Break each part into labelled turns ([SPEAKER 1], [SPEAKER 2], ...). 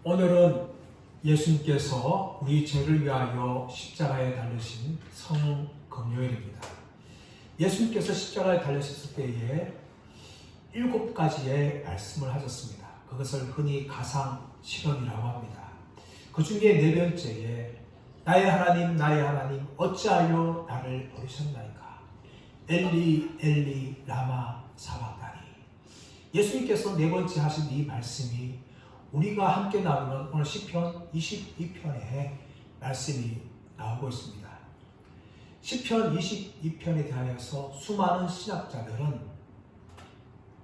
[SPEAKER 1] 오늘은 예수님께서 우리 죄를 위하여 십자가에 달리신 성금요일입니다. 예수님께서 십자가에 달리셨을 때에 7가지의 말씀을 하셨습니다. 그것을 흔히 가상실현이라고 합니다. 그 중에 4번째에 나의 하나님 어찌하여 나를 버리셨나이까. 엘리 엘리 라마 사박다니. 예수님께서 4번째 하신 이 말씀이 우리가 함께 나누는 오늘 시편 22편의 말씀이 나오고 있습니다. 시편 22편에 대하여서 수많은 신학자들은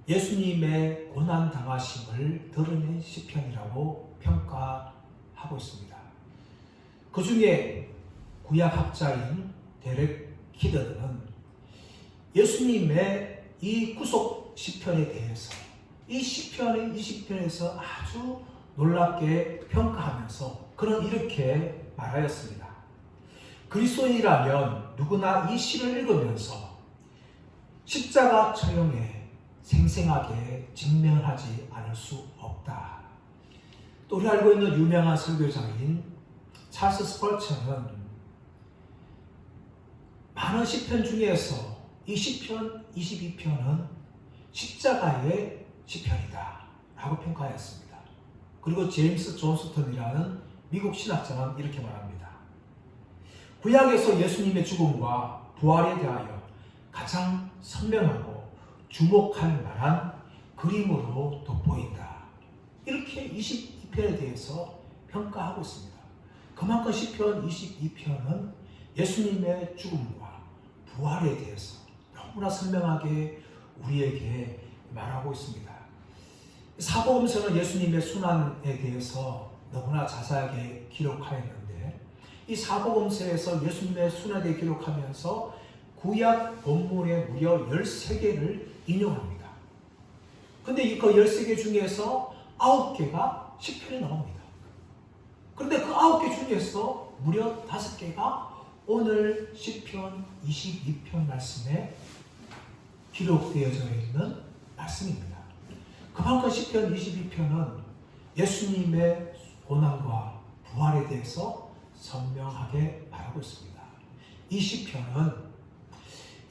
[SPEAKER 1] 예수님의 고난 당하심을 드러낸 시편이라고 평가하고 있습니다. 그 중에 구약학자인 데렉 키드는 예수님의 이 구속 시편에 대해서 이 시편의 20편에서 아주 놀랍게 평가하면서 그는 이렇게 말하였습니다. 그리스도인이라면 누구나 이 시를 읽으면서 십자가 처형에 생생하게 직면하지 않을 수 없다. 또 우리 알고 있는 유명한 설교자인 찰스 스펄처는 많은 시편 중에서 이 시편 22편은 십자가의 시편이다 라고 평가하였습니다. 그리고 제임스 존스턴이라는 미국 신학자는 이렇게 말합니다. 구약에서 예수님의 죽음과 부활에 대하여 가장 선명하고 주목할 만한 그림으로 돋보인다. 이렇게 22편에 대해서 평가하고 있습니다. 그만큼 시편 22편은 예수님의 죽음과 부활에 대해서 너무나 선명하게 우리에게 말하고 있습니다. 사복음서는 예수님의 순환에 대해서 너무나 자세하게 기록하였는데 이 사복음서에서 예수님의 순환에 기록하면서 구약 본문에 무려 13개를 인용합니다. 그런데 그 13개 중에서 9개가 시편에 나옵니다. 그런데 그 9개 중에서 무려 5개가 오늘 시편 22편 말씀에 기록되어져 있는 말씀입니다. 그만큼 시편 22편은 예수님의 고난과 부활에 대해서 선명하게 말하고 있습니다. 이 시편은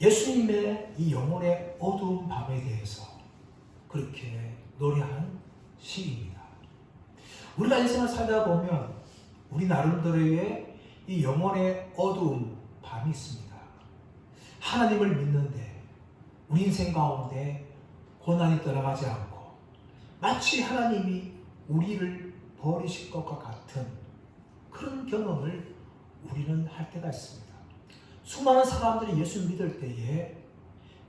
[SPEAKER 1] 예수님의 이 영혼의 어두운 밤에 대해서 그렇게 노래한 시입니다. 우리가 인생을 살다 보면 우리 나름대로의 이 영혼의 어두운 밤이 있습니다. 하나님을 믿는데 우리 인생 가운데 고난이 떠나가지 않고 마치 하나님이 우리를 버리실 것과 같은 그런 경험을 우리는 할 때가 있습니다. 수많은 사람들이 예수 믿을 때에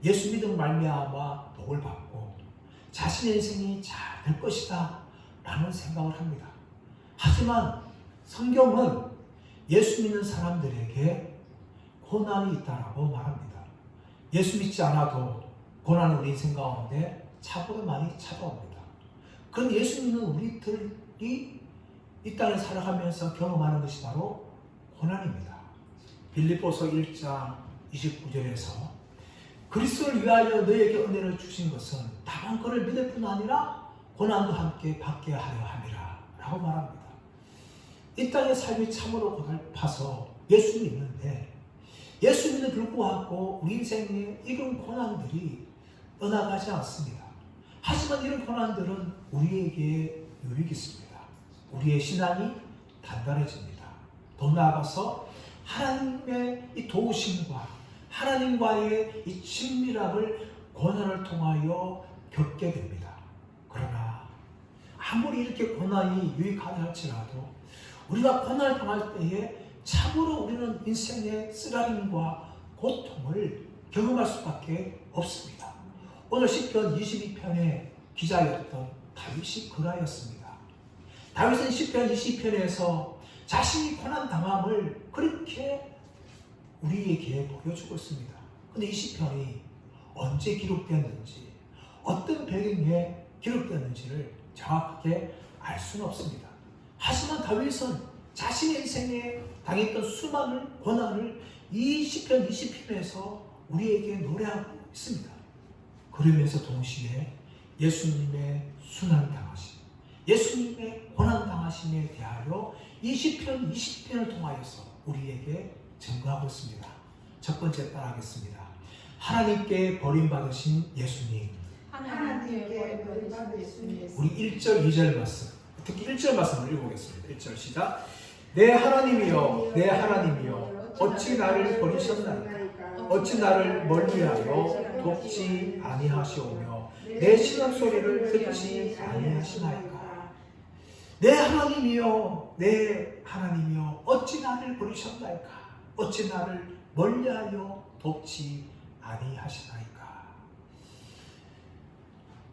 [SPEAKER 1] 예수 믿음 말미암아 복을 받고 자신의 인생이 잘 될 것이다 라는 생각을 합니다. 하지만 성경은 예수 믿는 사람들에게 고난이 있다라고 말합니다. 예수 믿지 않아도 고난은 우리 인생 가운데 차고도 많이 찾아옵니다. 그런 예수 믿는 우리들이 이 땅을 살아가면서 경험하는 것이 바로 고난입니다. 빌립보서 1장 29절에서 그리스도를 위하여 너에게 은혜를 주신 것은 다만 그를 믿을 뿐 아니라 고난도 함께 받게 하려 함이라 라고 말합니다. 이 땅의 삶이 참으로 고달파서 예수 믿는데 예수 믿는 불구하고 우리 인생에 이런 고난들이 떠나가지 않습니다. 하지만 이런 고난들은 우리에게 유익이 있습니다. 우리의 신앙이 단단해집니다. 더 나아가서 하나님의 이 도우심과 하나님과의 이 친밀함을 고난을 통하여 겪게 됩니다. 그러나 아무리 이렇게 고난이 유익하다 할지라도 우리가 고난을 당할 때에 참으로 우리는 인생의 쓰라림과 고통을 경험할 수밖에 없습니다. 오늘 시편 22편의 기자였던 다윗이 그러하였습니다. 다윗은 시편 20편에서 자신이 고난 당함을 그렇게 우리에게 보여주고 있습니다. 그런데 이 시편이 언제 기록되었는지 어떤 배경에 기록되었는지를 정확하게 알 수는 없습니다. 하지만 다윗은 자신의 인생에 당했던 수많은 고난을 이 시편 20편에서 우리에게 노래하고 있습니다. 그러면서 동시에 예수님의 순환당하심, 예수님의 고난당하심에 대하여 이 시편 20편을 통하여서 우리에게 증거하고 있습니다. 첫 번째 따라하겠습니다. 하나님께 버림받으신 예수님.
[SPEAKER 2] 하나님께 버림받으신 예수님.
[SPEAKER 1] 우리 1절, 2절 말씀, 특히 1절 말씀을 읽어보겠습니다. 1절 시작. 내 하나님이여, 내 하나님이여, 어찌 나를 버리셨나이까? 어찌 나를 멀리하여 돕지 아니하시오며 내 신음 소리를 듣지 아니하시나이까? 내 하나님이여, 내 하나님이여, 어찌 나를 버리셨나이까? 어찌 나를 멀리하여 돕지 아니하시나이까?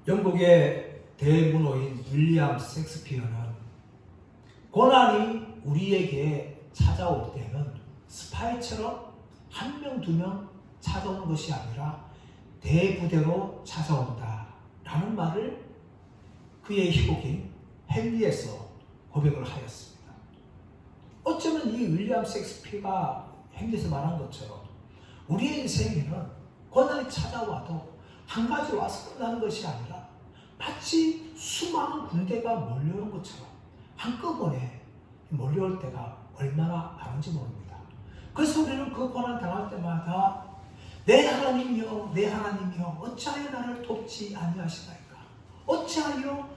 [SPEAKER 1] 영국의 대문호인 윌리엄 셰익스피어는 고난이 우리에게 찾아올 때는 스파이처럼 한 명, 두 명 찾아오는 것이 아니라 대부대로 찾아온다 라는 말을 그의 희곡인 햄릿에서 고백을 하였습니다. 어쩌면 이 윌리엄 셰익스피어가 햄릿에서 말한 것처럼 우리의 인생에는 고난이 찾아와도 한 가지 와서 끝나는 것이 아니라 마치 수많은 군대가 몰려오는 것처럼 한꺼번에 몰려올 때가 얼마나 많은지 모릅니다. 그래서 우리는 그 고난 당할 때마다 내 하나님이여, 내 하나님이여, 어찌하여 나를 돕지 아니하시나이까? 어찌하여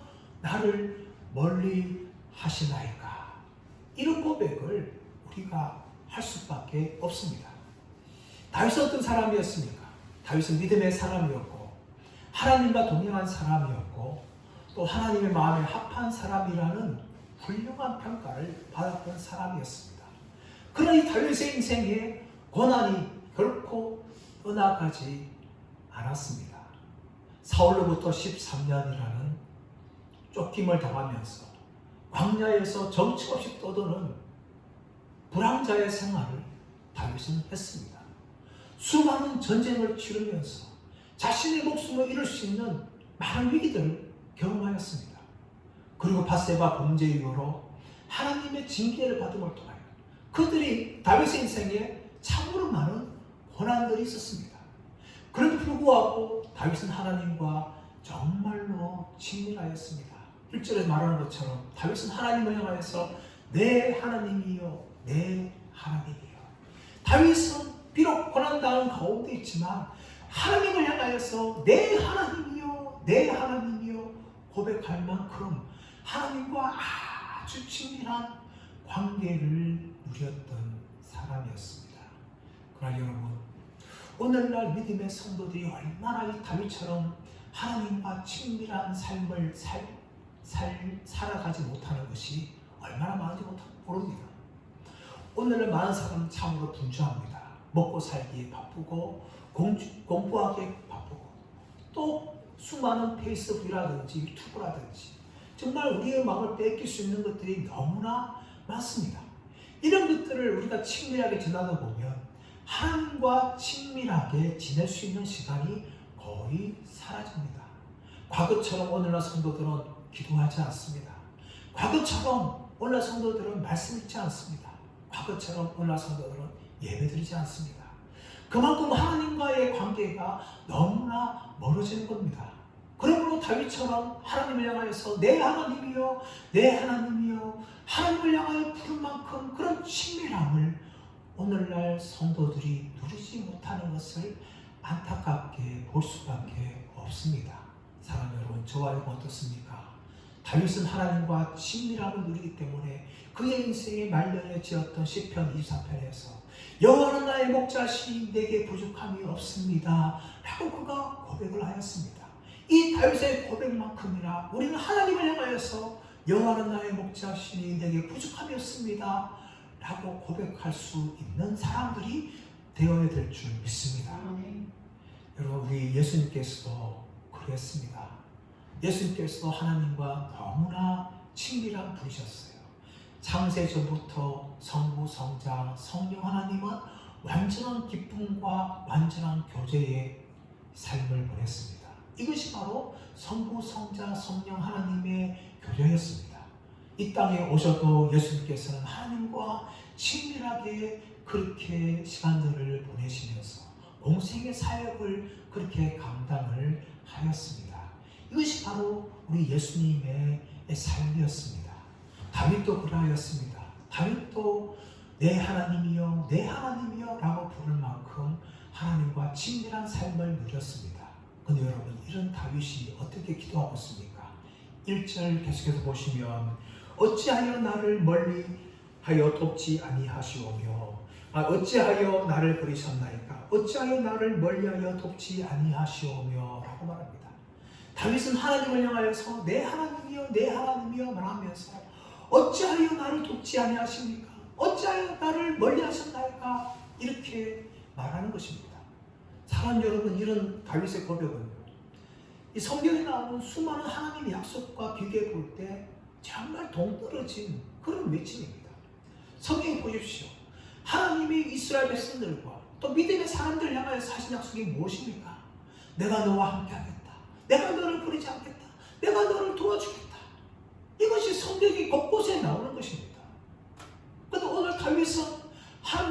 [SPEAKER 1] 나를 멀리 하시나이까? 이런 고백을 우리가 할 수밖에 없습니다. 다윗은 어떤 사람이었습니까? 다윗은 믿음의 사람이었고 하나님과 동행한 사람이었고 또 하나님의 마음에 합한 사람이라는 훌륭한 평가를 받았던 사람이었습니다. 그러나 이 다윗의 인생에 고난이 결코 떠나가지 않았습니다. 사울로부터 13년이라는 쫓김을 당하면서 광야에서 정처 없이 떠도는 불황자의 생활을 다윗은 했습니다. 수많은 전쟁을 치르면서 자신의 목숨을 잃을 수 있는 많은 위기들을 경험하였습니다. 그리고 밧세바 범죄 이후로 하나님의 징계를 받음을 통하여 그들이 다윗의 인생에 참으로 많은 고난들이 있었습니다. 그럼에도 불구하고 다윗은 하나님과 정말로 친밀하였습니다. 1절에 말하는 것처럼 다윗은 하나님을 향하여서 내 하나님이요, 내 하나님이요. 다윗은 비록 고난당한 가운데 있지만 하나님을 향하여서 내 하나님이요, 내 하나님이요 고백할 만큼 하나님과 아주 친밀한 관계를 누렸던 사람이었습니다. 그러나 여러분, 오늘날 믿음의 성도들이 얼마나 이 다윗처럼 하나님과 친밀한 삶을 살아가지 못하는 것이 얼마나 많은지 모릅니다. 오늘날 많은 사람은 참으로 분주합니다. 먹고 살기에 바쁘고 공부하기에 바쁘고 또 수많은 페이스북이라든지 유튜브라든지 정말 우리의 마음을 뺏길 수 있는 것들이 너무나 많습니다. 이런 것들을 우리가 친밀하게 지나다 보면 하나님과 친밀하게 지낼 수 있는 시간이 거의 사라집니다. 과거처럼 오늘날 성도들은 기도하지 않습니다. 과거처럼 오늘날 성도들은 말씀 읽지 않습니다. 과거처럼 오늘날 성도들은 예배드리지 않습니다. 그만큼 하나님과의 관계가 너무나 멀어지는 겁니다. 그러므로 다윗처럼 하나님을 향하여서 내 하나님이여, 내 하나님이여 하나님을 향하여 부른 만큼 그런 친밀함을 오늘날 성도들이 누리지 못하는 것을 안타깝게 볼 수밖에 없습니다. 사랑하는 여러분, 저와 여러분 어떻습니까? 다윗은 하나님과 친밀함을 누리기 때문에 그의 인생의 말년에 지었던 시편 24편에서 여호와는 나의 목자시니 내게 부족함이 없습니다 라고 그가 고백을 하였습니다. 이 다윗의 고백만큼이나 우리는 하나님을 향하여서 여호와는 나의 목자시니 내게 부족함이 없습니다 라고 고백할 수 있는 사람들이 되어야 될 줄 믿습니다. 여러분, 우리 예수님께서도 그랬습니다. 예수님께서도 하나님과 너무나 친밀한 분이셨어요. 창세 전부터 성부, 성자, 성령 하나님은 완전한 기쁨과 완전한 교제의 삶을 보냈습니다. 이것이 바로 성부, 성자, 성령 하나님의 교제였습니다. 이 땅에 오셔도 예수님께서는 하나님과 친밀하게 그렇게 시간들을 보내시면서 공생의 사역을 그렇게 감당을 하였습니다. 이것이 바로 우리 예수님의 삶이었습니다. 다윗도 그러하였습니다. 다윗도 내 하나님이여 내 하나님이여 라고 부를 만큼 하나님과 친밀한 삶을 누렸습니다. 근데 여러분, 이런 다윗이 어떻게 기도하고 있습니까? 1절 계속해서 보시면 어찌하여 나를 멀리하여 돕지 아니하시오며 어찌하여 나를 버리셨나이까? 어찌하여 나를 멀리하여 돕지 아니하시오며 라고 말합니다. 다윗은 하나님을 향하여서 내 하나님이여 내 하나님이여 말하면서 어찌하여 나를 돕지 아니하십니까? 어찌하여 나를 멀리하셨나이까? 이렇게 말하는 것입니다. 사랑 여러분, 이런 다윗의 고백은 이 성경에 나오는 수많은 하나님의 약속과 비교해 볼 때 정말 동떨어진 그런 외침입니다. 성경에 보십시오. 하나님이 이스라엘 백성들과 또 믿음의 사람들 향하여 하신 약속이 무엇입니까? 내가 너와 함께 하겠다. 내가 너를 버리지 않겠다. 내가 너를 도와주겠다. 이것이 성경이 곳곳에 나오는 것입니다. 그런데 오늘 다윗은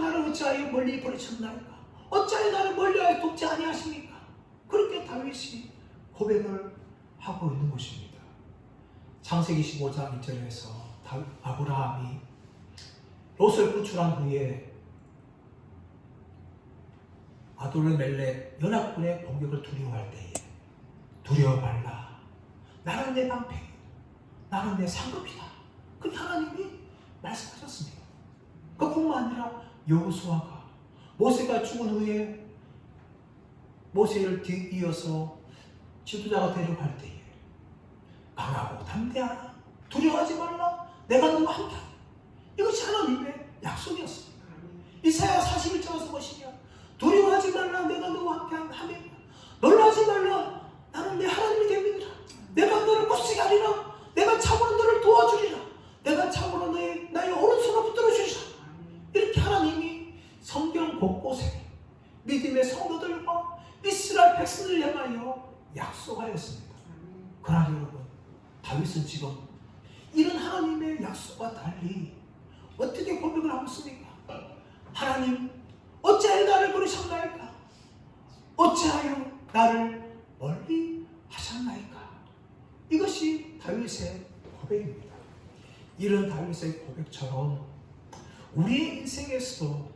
[SPEAKER 1] 나를 어찌하여 멀리 버리셨나이까? 어찌하여 나를 멀리하여 돕지 아니하십니까? 그렇게 다윗이 고백을 하고 있는 것입니다. 창세기 15장 1절에서 아브라함이 롯을 구출한 후에 아돌멜렉 연합군의 공격을 두려워할 때에 두려워 말라. 나는 내 방패, 나는 내 상급이다. 그렇게 하나님이 말씀하셨습니다. 그뿐만 아니라 여호수아가 모세가 죽은 후에 모세를 뒤이어서 지도자가 데려갈 때에 강하고 담대하라. 두려워하지 말라. 내가 너와 함께하다. 이것이 하나님의 약속이었습니다. 이사야 41장에서 보시면 두려워하지 말라. 내가 너와 함께하며 놀라지 말라. 나는 내 하나님이 됩니다. 내가 너를 굳세게 하리라. 내가 참으로 너를 도와주리라. 내가 참으로 나의 오른손을 붙들어 주리라. 이렇게 하나님이 성경 곳곳에 믿음의 성도들과 이스라엘 백성을 향하여 약속하였습니다. 그러나 여러분, 다윗은 지금 이런 하나님의 약속과 달리 어떻게 고백을 하고 있습니까? 하나님, 어찌하여 나를 버리셨나이까? 어찌하여 나를 멀리 하셨나이까? 이것이 다윗의 고백입니다. 이런 다윗의 고백처럼 우리의 인생에서도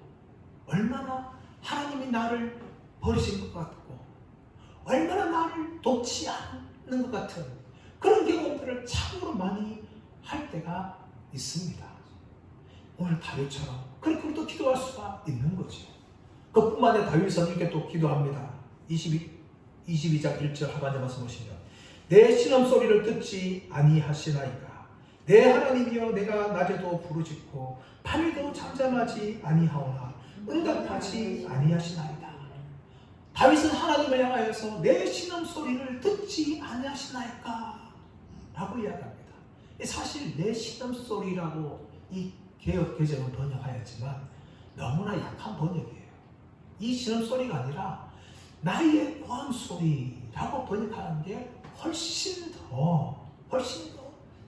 [SPEAKER 1] 얼마나 하나님이 나를 버리신 것 같고 얼마나 나를 돕지 않는 것 같은 그런 경험들을 참으로 많이 할 때가 있습니다. 오늘 다윗처럼 그렇게 우리도 기도할 수가 있는 거죠. 그뿐만 아니라 다윗은 이렇게 또 기도합니다. 22장 1절 하반절 말씀 보시면 내 신음소리를 듣지 아니하시나이까? 내 하나님이여 내가 낮에도 부르짖고 밤에도 잠잠하지 아니하오나 응답하지 아니하시나이다. 다윗은 하나님을 향하여서 내 신음소리를 듣지 아니하시나이까? 라고 이야기합니다. 사실 내 신음소리라고 이 개역 개정은 번역하였지만 너무나 약한 번역이에요. 이 신음소리가 아니라 나의 고함소리라고 번역하는 게 훨씬 더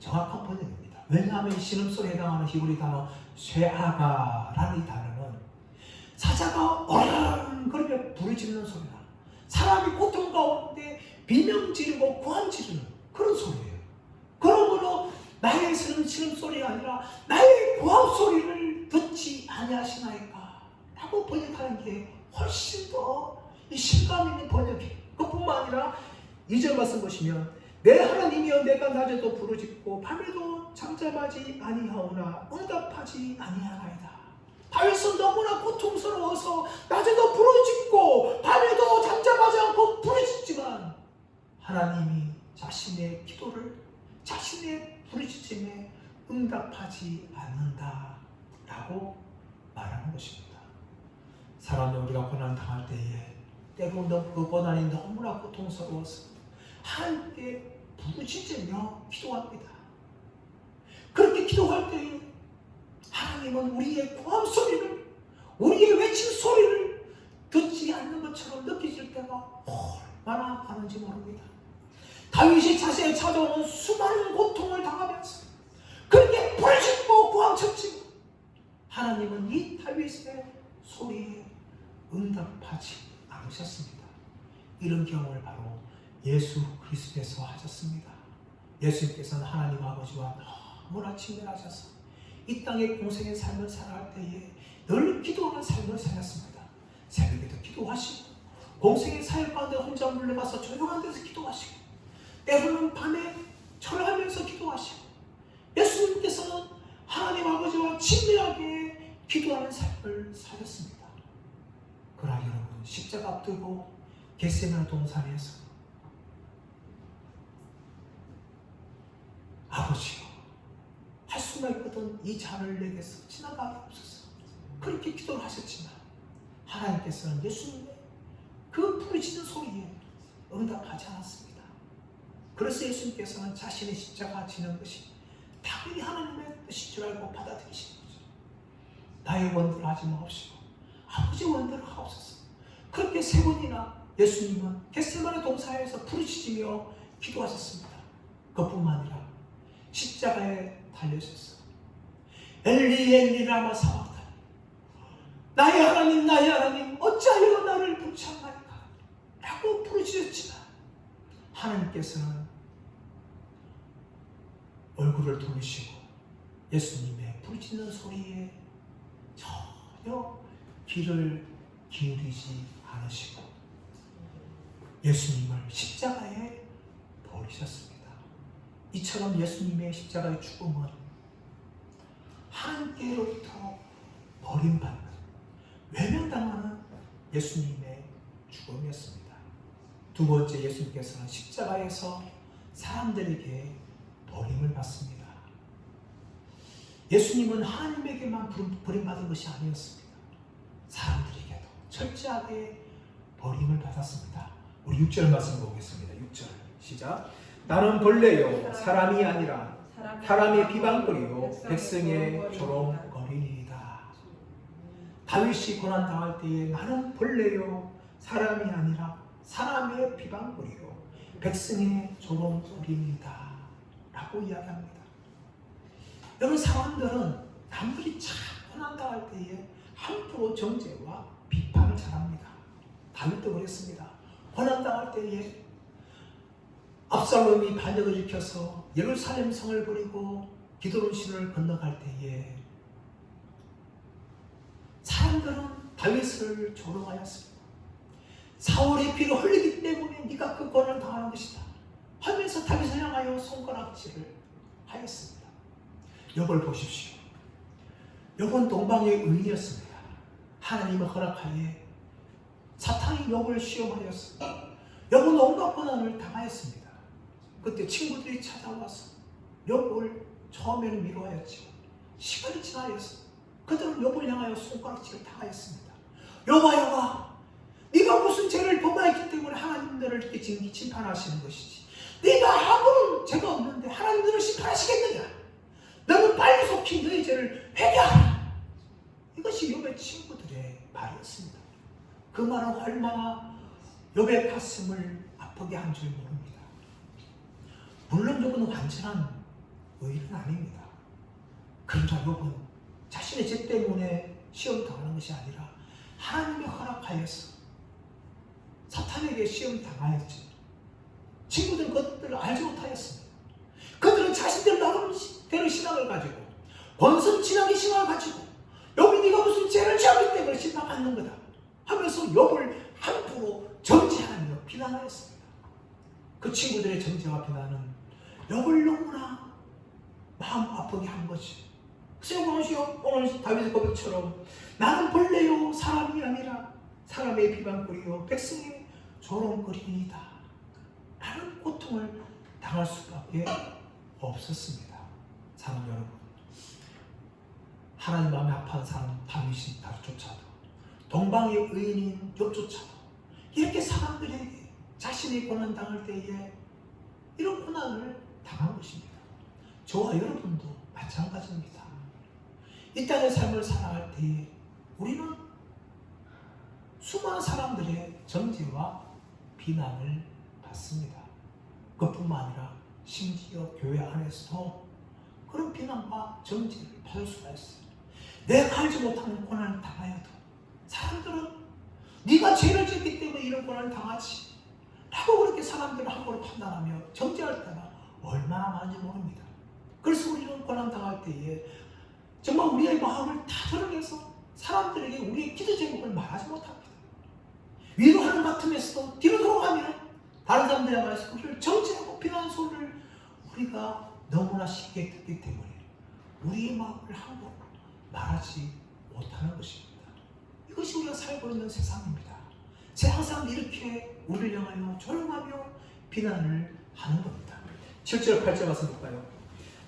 [SPEAKER 1] 정확한 번역입니다. 왜냐하면 이 신음소리에 해당하는 히브리 단어 쇠아가라는 이 단어는 사자가 어랑거리며 부르짖는 소리라, 사람이 고통 가운데 비명 지르고 고함 지르는 그런 소리예요. 그러므로 나의 신음소리가 아니라 나의 고함 소리를 듣지 아니하시나이까? 라고 번역하는 게 훨씬 더 이 실감 있는 번역이에요. 그뿐만 아니라 2절 말씀 보시면 내 하나님이여 내가 낮에도 부르짖고 밤에도 잠잠하지 아니하오나 응답하지 아니하나이다. 다윗은 너무나 고통스러워서 낮에도 부르짖고 밤에도 잠잠하지 않고 부르짖지만 하나님이 자신의 기도를 자신의 부르짖음에 응답하지 않는다라고 말하는 것입니다. 사람이 우리가 고난 당할 때에 때로 그 고난이 너무나 고통스러워서 하나님께 부르짖으며 기도합니다. 그렇게 기도할 때에 하나님은 우리의 고함 소리를, 우리의 외침 소리를 듣지 않는 것처럼 느껴질 때가 얼마나 많은지 모릅니다. 다윗이 자신에 찾아오는 수많은 고통을 당하면서 그렇게 부르짖고 고함쳤지만 하나님은 이 다윗의 소리에 응답하지 않으셨습니다. 이런 경험을 바로 예수 그리스도에서 하셨습니다. 예수님께서는 하나님 아버지와 너무나 친밀하셔서 이 땅의 공생의 삶을 살아갈 때에 늘 기도하는 삶을 살았습니다. 새벽에도 기도하시고 공생의 사역 가운데 혼자 물러가서 조용한 데서 기도하시고 때로는 밤에 철하면서 기도하시고 예수님께서는 하나님 아버지와 친밀하게 기도하는 삶을 사셨습니다. 그러나 여러분 십자가 앞두고 겟세마네 동산에서 아버지요 할 수만 있거든 이 잔을 내게서 지나가게 없었어. 그렇게 기도를 하셨지만 하나님께서는 예수님의 그 부르짖는 소리에 응답하지 않았습니다. 그래서 예수님께서는 자신의 십자가 지는 것이 당연히 하나님의 뜻인 줄 알고 받아들이신 거죠. 나의 원대로 하지 마옵시고 아버지의 원대로 하옵소서. 그렇게 3번이나 예수님은 겟세마네 동산에서 부르짖으며 기도하셨습니다. 그뿐만 아니라 십자가에 달려셨어. 엘리 엘리 라마 사박다니 나의 하나님 어찌하여 나를 불쌍하니까 라고 부르짖었지만 하나님께서는 얼굴을 돌리시고 예수님의 부르짖는 소리에 전혀 귀를 기울이지 않으시고 예수님을 십자가에 버리셨습니다. 이처럼 예수님의 십자가의 죽음은 하나님께로부터 버림받는 외면당하는 예수님의 죽음이었습니다. 두 번째 예수님께서는 십자가에서 사람들에게 버림을 받습니다. 예수님은 하나님에게만 버림받은 것이 아니었습니다. 사람들에게도 철저하게 버림을 받았습니다. 우리 6절 말씀 보겠습니다. 6절 시작. 나는 벌레요 사람이 아니라 사람의 비방거리요 백성의 조롱거리니이다. 다윗이 고난당할 때에 나는 벌레요 사람이 아니라 사람의 비방거리요 백성의 조롱거리니이다 라고 이야기합니다. 여러분 사람들은 남들이 참 고난당할 때에 함부로 정죄와 비판을 잘합니다. 다윗도 그랬습니다. 고난당할 때에 압살롬이 반역을 일으켜서 예루살렘 성을 버리고 기드론 신을 건너갈 때에 사람들은 다윗을 조롱하였습니다. 사울의 피를 흘리기 때문에 네가 그 고난을 당하는 것이다 하면서 다윗을 향하여 손가락질을 하였습니다. 욥을 보십시오. 욥은 동방의 의인이었습니다. 하나님의 허락하에 사탄이 욥을 시험하였습니다. 욥은 온갖 고난을 당하였습니다. 그때 친구들이 찾아와서 욥을 처음에는 위로하였지만 시간이 지나서 그들은 욥을 향하여 손가락질을 당하였습니다. 욥아 네가 무슨 죄를 범하였기 때문에 하나님 너를 이렇게 심판하시는 것이지 네가 아무런 죄가 없는데 하나님 너를 심판하시겠느냐. 너는 빨리 속히 너의 죄를 회개하라. 이것이 욥의 친구들의 말이었습니다. 그 말은 얼마나 욥의 가슴을 아프게 한 줄 모릅니다. 물론 욥은 완전한 의인은 아닙니다. 그러나 욥은 자신의 죄 때문에 시험 당하는 것이 아니라 하나님의 허락하여서 사탄에게 시험 당하였지. 친구들은 그것들을 알지 못하였습니다. 그들은 자신들 나름대로 신앙을 가지고 권선진학의 신앙을 가지고 욥이 네가 무슨 죄를 지었기 때문에 심판받는 거다 하면서 욥을 함부로 정죄하며 비난하였습니다. 그 친구들의 정죄와 비난은 욥을 너무나 마음 아프게 한 것이. 그래서 오늘 다윗의 고백처럼 나는 벌레요 사람이 아니라 사람의 비방거리요 백성의 조롱거리이다 라는 고통을 당할 수밖에 없었습니다. 사랑 여러분, 하나님 마음에 아파한 사람 다윗이 다윗조차도 동방의 의인인 욥조차도 이렇게 사람들에게 자신이 고난 당할 때에 이런 고난을 당한 것입니다. 저와 여러분도 마찬가지입니다. 이 땅의 삶을 살아갈 때에 우리는 수많은 사람들의 정죄와 비난을 받습니다. 그뿐만 아니라 심지어 교회 안에서도 그런 비난과 정죄를 받을 수가 있어요. 내가 알지 못하는 고난을 당하여도 사람들은 네가 죄를 짓기 때문에 이런 고난을 당하지 라고 그렇게 사람들을 함부로 판단하며 정죄할 때가 얼마나 많은지 모릅니다. 그래서 우리는 고난당할 때에 정말 우리의 마음을 다 드러내서 사람들에게 우리의 기도 제목을 말하지 못합니다. 위로하는 것 같으면서도 뒤로 돌아가면 다른 사람들의 말에서 우리를 정죄하고 비난하는 소리를 우리가 너무나 쉽게 듣기 때문에 우리의 마음을 함부로 말하지 못하는 것입니다. 이것이 우리가 살고 있는 세상입니다. 세상 사람들이 이렇게 우리를 향하여 조롱하며 비난을 하는 겁니다. 7절 8절 가서 볼까요?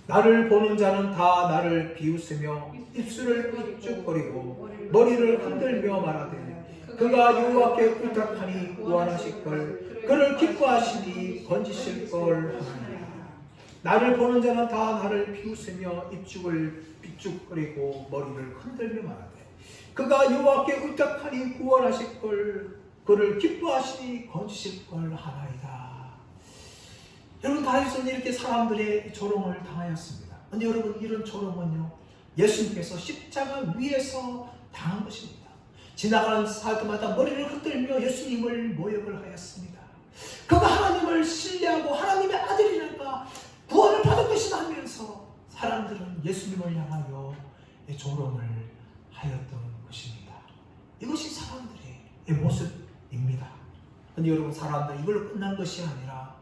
[SPEAKER 1] 나를 보는 자는 다 나를 비웃으며 입술을 삐죽거리고 머리를 흔들며 말하되 그가 여호와께 의탁하니 구원하실 걸 그를 기뻐하시니 건지실 걸 하나니라. 나를 보는 자는 다 나를 비웃으며 입죽을 삐죽거리고 머리를 흔들며 말하되 그가 여호와께 의탁하니 구원하실 걸 그를 기뻐하시니 건지실 걸 하나이다. 여러분, 다윗은 이렇게 사람들의 조롱을 당하였습니다. 그런데 여러분, 이런 조롱은요, 예수님께서 십자가 위에서 당한 것입니다. 지나가는 사람마다 머리를 흔들며 예수님을 모욕을 하였습니다. 그가 하나님을 신뢰하고 하나님의 아들이니까 구원을 받을 것이다 하면서 사람들은 예수님을 향하여 조롱을 하였던 것입니다. 이것이 사람들의 모습입니다. 그런데 여러분, 사람들은 이걸로 끝난 것이 아니라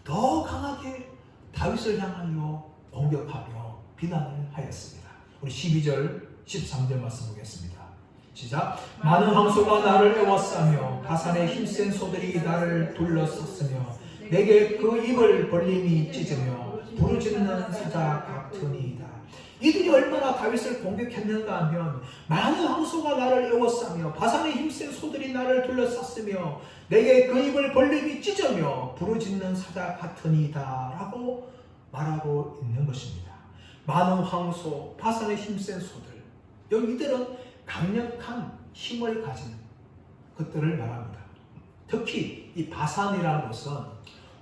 [SPEAKER 1] 더 강하게 다윗을 향하여 공격하며 비난을 하였습니다. 우리 12절, 13절 말씀 보겠습니다. 시작. 많은 황소가 나를 애워싸며 바산의 힘센 소들이 나를 둘러쌌으며 내게 그 입을 벌림이 찢으며 부르짖는 사자 같으니이다. 이들이 얼마나 다윗을 공격했는가 하면 많은 황소가 나를 애워싸며 바산의 힘센 소들이 나를 둘러쌌으며 내게 그 입을 벌림이 찢으며 부르짖는 사자 같으니이다 라고 말하고 있는 것입니다. 많은 황소, 바산의 힘센 소들, 여기 이들은 강력한 힘을 가진 것들을 말합니다. 특히 이 바산이라는 것은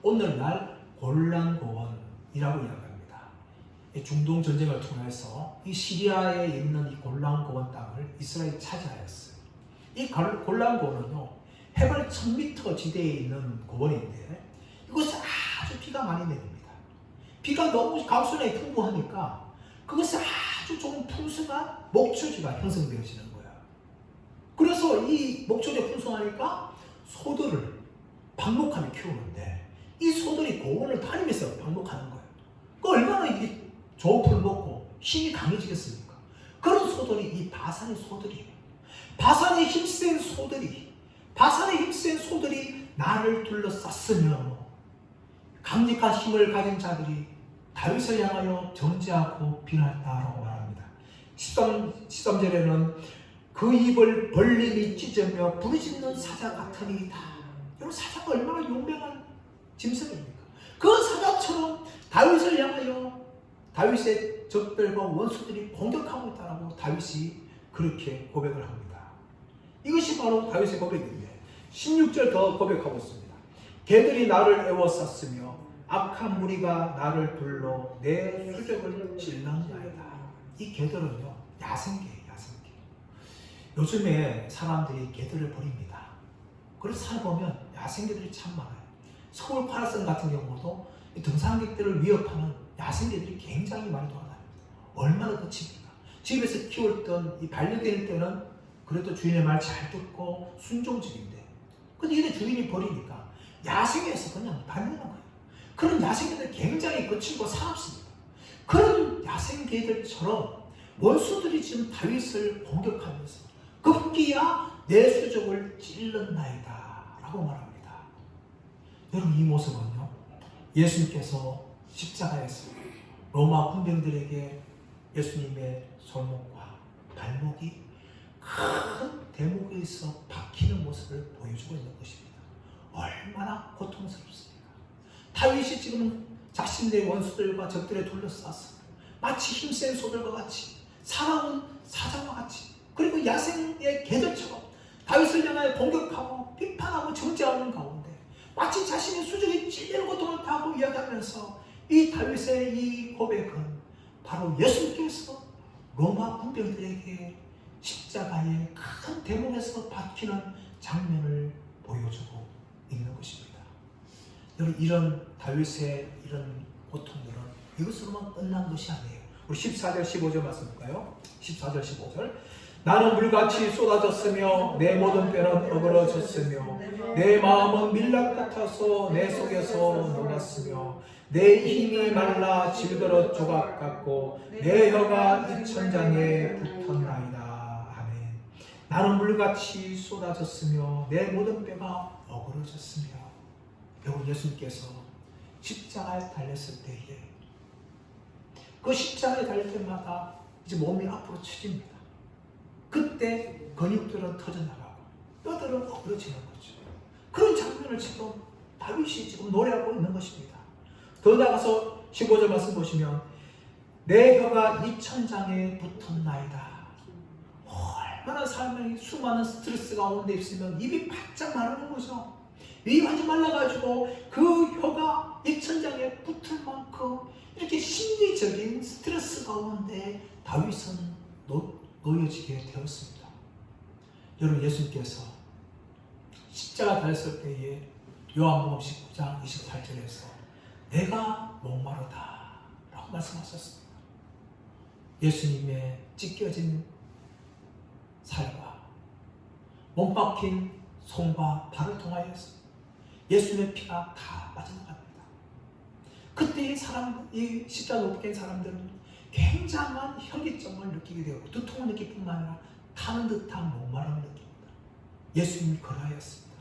[SPEAKER 1] 오늘날 골란고원이라고 이야기합니다. 중동 전쟁을 통해서 이 시리아에 있는 이 골란고원 땅을 이스라엘이 차지하였어요. 이 골란고원은요, 해발 1000m 지대에 있는 고원인데 이곳에 아주 비가 많이 내립니다. 비가 너무 강수량이 풍부하니까 그것에 아주 좋은 풍성한 목초지가 형성되어지는 거예요. 그래서 이 목초지가 풍성하니까 소들을 방목하며 키우는데 이 소들이 고원을 다니면서 방목하는 거예요. 그 얼마나 이게 좋은 풀을 먹고 힘이 강해지겠습니까? 그런 소들이 이 바산의 소들이에요. 바산의 힘센 소들이 나를 둘러쌌으며 강력한 힘을 가진 자들이 다윗을 향하여 정죄하고 비난했다라고 말합니다. 13절에는 그 입을 벌림이 찢으며 부르짖는 사자 같으니이다. 여러분, 사자가 얼마나 용맹한 짐승입니까? 그 사자처럼 다윗을 향하여 다윗의 적들과 원수들이 공격하고 있다라고 다윗이 그렇게 고백을 합니다. 이것이 바로 다윗의 고백인데 16절 더 고백하고 있습니다. 개들이 나를 애워쌌으며 악한 무리가 나를 불러 내 수적을 찔렀나이다. 이 개들은요, 야생개예요. 요즘에 사람들이 개들을 버립니다. 그래서 살아보면 야생개들이 참 많아요. 서울 파라선 같은 경우도 등산객들을 위협하는 야생개들이 굉장히 많이 돌아다닙니다. 얼마나 끝입니까? 집에서 키웠던 이 반려견일 때는 그래도 주인의 말 잘 듣고 순종적인데, 근데 얘네 주인이 버리니까 야생에서 그냥 다니는 거예요. 그런 야생개들 굉장히 거칠고 사납습니다. 그런 야생개들처럼 원수들이 지금 다윗을 공격하면서 급기야 내 수족을 찔렀나이다 라고 말합니다. 여러분, 이 모습은요, 예수님께서 십자가에서 로마 군병들에게 예수님의 손목과 발목이 큰 대목에서 박히는 모습을 보여주고 있는 것입니다. 얼마나 고통스럽습니까? 다윗이 지금 자신의 원수들과 적들에 둘러싸서 마치 힘센 소들과 같이 사나운 사자와 같이 그리고 야생의 개들처럼 다윗을 향하여 공격하고 비판하고 정죄하는 가운데 마치 자신의 수족이 찔리는 고통을 타고 이야기하면서 이 다윗의 이 고백은 바로 예수님께서 로마 군병들에게 십자가의 큰 대목에서 박히는 장면을 보여주고 있는 것입니다. 여러분, 이런 다윗의 이런 고통들은 이것으로만 끝난 것이 아니에요. 우리 14절 15절 말씀 볼까요? 14절 15절. 나는 물같이 쏟아졌으며 내 모든 뼈는 어그러졌으며 내 마음은 밀랍 같아서 내 속에서 녹았으며 내 힘이 말라 질그릇 조각 같고 내 혀가 이 천장에 붙었나이다. 아멘. 나는 물같이 쏟아졌으며 내 모든 뼈가 어그러졌으며. 여러분, 예수님께서 십자가에 달렸을 때에 그 십자가에 달릴 때마다 이제 몸이 앞으로 처집니다. 그때 근육들은 터져나가고 뼈들은 어그러지는 거죠. 그런 장면을 지금 다윗이 지금 노래하고 있는 것입니다. 더 나아가서 15절 말씀 보시면 내 혀가 이 천장에 붙었나이다. 얼마나 삶에 수많은 스트레스 가운데 있으면 입이 바짝 마르는 거죠. 입이 완전 말라가지고 그 혀가 이 천장에 붙을 만큼 이렇게 심리적인 스트레스 가운데 다윗은 놓여지게 되었습니다. 여러분, 예수님께서 십자가 달렸을 때에 요한복음 19장 28절에서 내가 목마르다 라고 말씀하셨습니다. 예수님의 찢겨진 살과 못 박힌 손과 발을 통하여서 예수님의 피가 다 빠져나갑니다. 그때 이 십자가 못 박힌 사람들은 굉장한 혈기점을 느끼게 되고 두통을 느낄 뿐만 아니라 타는 듯한 목마름을 느낍니다. 예수님이 그러하였습니다.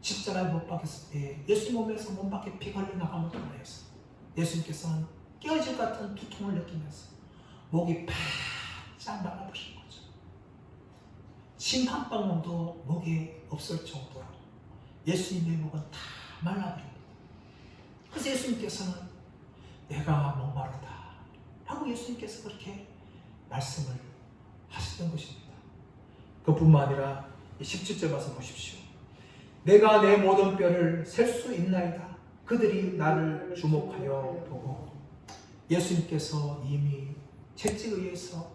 [SPEAKER 1] 십자가에 못 박혔을 때 예수님 몸에서 몸 밖에 피가 흘러나감을 통하여서 예수님께서는 깨어질 같은 두통을 느끼면서 목이 바짝 말라버린 거죠. 침 한 방울도 목에 없을 정도로 예수님의 목은 다 말라버립니다. 그래서 예수님께서는 내가 목마르다 하고 예수님께서 그렇게 말씀을 하시던 것입니다. 그뿐만 아니라 17절 말씀 보십시오. 내가 내 모든 뼈를 셀 수 있나이다. 그들이 나를 주목하여 보고. 예수님께서 이미 채찍에 의해서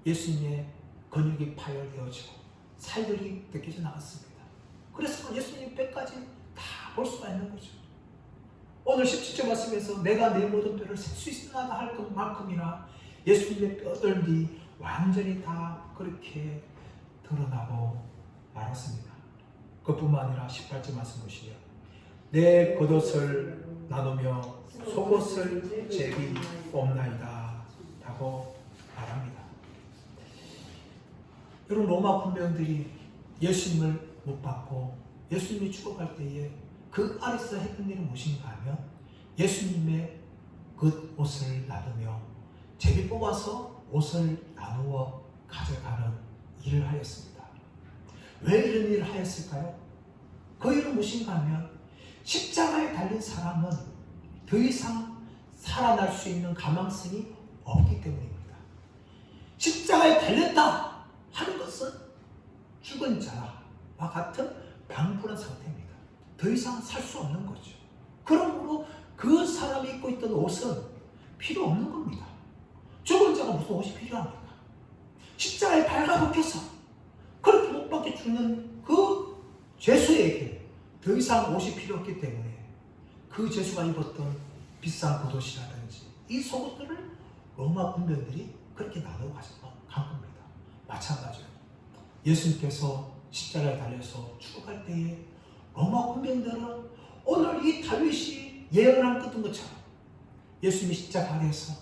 [SPEAKER 1] 예수님의 근육이 파열되어지고 살들이 느껴져 나갔습니다. 그래서 예수님 뼈까지 다 볼 수가 있는 거죠. 오늘 17절 말씀에서 내가 내 모든 뼈를 셀 수 있나이다 할 것만큼이나 예수님의 뼈들이 완전히 다 그렇게 드러나고 말았습니다. 그뿐만 아니라 18절 말씀 보시면 내 겉옷을 나누며 속옷을 제비 없나이다 라고 말합니다. 여러분, 로마 군병들이 예수님을 못 받고 예수님이 죽어갈 때에 그 아래서 했던 일은 무엇인가 하면 예수님의 겉옷을 나누며 제비 뽑아서 옷을 나누어 가져가는 일을 하였습니다. 왜 이런 일을 하였을까요? 그 일은 무엇인가 하면 십자가에 달린 사람은 더 이상 살아날 수 있는 가망성이 없기 때문입니다. 십자가에 달렸다 하는 것은 죽은 자와 같은 방불한 상태입니다. 더 이상 살 수 없는 거죠. 그러므로 그 사람이 입고 있던 옷은 필요 없는 겁니다. 죽은 자가 무슨 옷이 필요합니까? 십자가에 발가벗겨서 그렇게 못 박혀 죽는 그 죄수에게 더 이상 옷이 필요 없기 때문에 그 죄수가 입었던 비싼 겉옷이라든지 이 속옷들을 로마 군병들이 그렇게 나누고 간 겁니다. 마찬가지로 예수님께서 십자가에 달려서 죽어갈 때에 로마 군병들은 오늘 이 다윗이 예언한 것처럼 예수님이 십자가 아래에서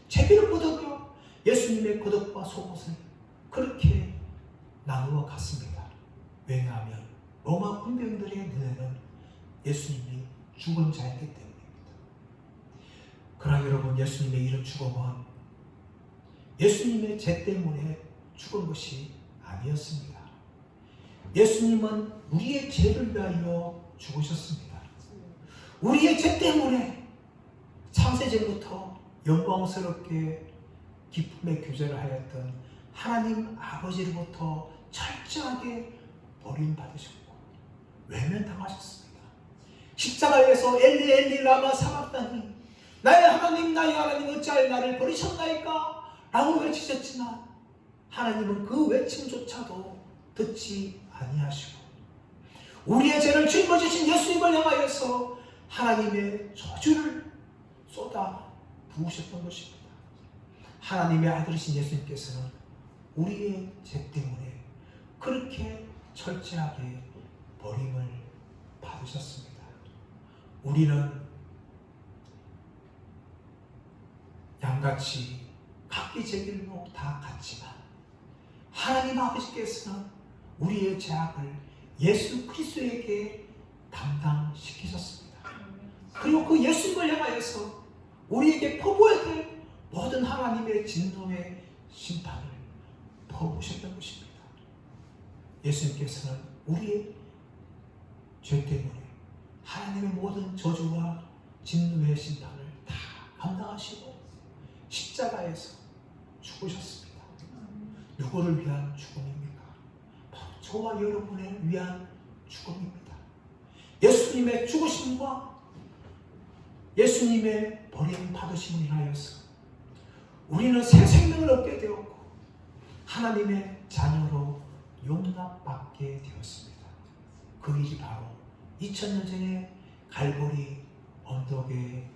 [SPEAKER 1] 제비를 걷어며 예수님의 겉옷과 속옷을 그렇게 나누어 갔습니다. 왜냐하면 로마 군병들의 눈에는 예수님이 죽은 자였기 때문입니다. 그러나 여러분, 예수님의 이런 죽음은 예수님의 죄 때문에 죽은 것이 아니었습니다. 예수님은 우리의 죄를 위하여 죽으셨습니다. 우리의 죄 때문에 창세전부터 영광스럽게 기쁨의 교제를 하였던 하나님 아버지로부터 철저하게 버림받으셨고 외면당하셨습니다. 십자가에서 엘리 엘리 라마 사박다니 나의 하나님 나의 하나님 어찌하여 나를 버리셨나이까 라고 외치셨지만 하나님은 그 외침조차도 듣지 아니하시고 우리의 죄를 짊어지신 예수님을 향하여서 하나님의 저주를 쏟아 부으셨던 것입니다. 하나님의 아들이신 예수님께서는 우리의 죄 때문에 그렇게 철저하게 버림을 받으셨습니다. 우리는 양같이 각기 제 길로 다 갔지만 하나님 아버지께서는 우리의 죄악을 예수 그리스도에게 담당시키셨습니다. 그리고 그 예수님을 향하여서 우리에게 퍼부어야 될 모든 하나님의 진노의 심판을 퍼부으셨던 것입니다. 예수님께서는 우리의 죄 때문에 하나님의 모든 저주와 진노의 심판을 다 감당하시고 십자가에서 죽으셨습니다. 누구를 위한 죽음입니까? 바로 저와 여러분을 위한 죽음입니다. 예수님의 죽으심과 예수님의 버림받으심을 인하여서 우리는 새 생명을 얻게 되었고 하나님의 자녀로 용납받게 되었습니다. 그 일이 바로 2000년 전에 갈보리 언덕의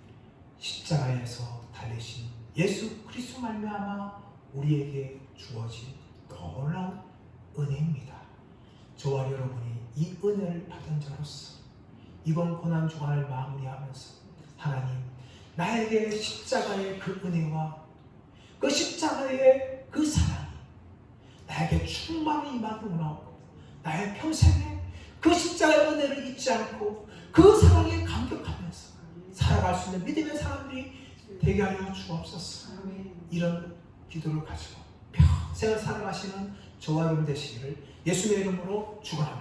[SPEAKER 1] 십자가에서 달리신 예수 그리스도 말미암아 우리에게 주어진 놀라운 은혜입니다. 저와 여러분이 이 은혜를 받은 자로서 이번 고난주간을 마무리하면서 하나님, 나에게 십자가의 그 은혜와 그 십자가의 그 사랑이 나에게 충만히 임하게 원하고 나의 평생에 그 십자가의 은혜를 잊지 않고 그 사랑에 감격하면서 살아갈 수 있는 믿음의 사람들이 되게 하여 주옵소서. 이런 기도를 가지고 평생을 살아가시는 저와 여러분 되시기를 예수님의 이름으로 축원합니다.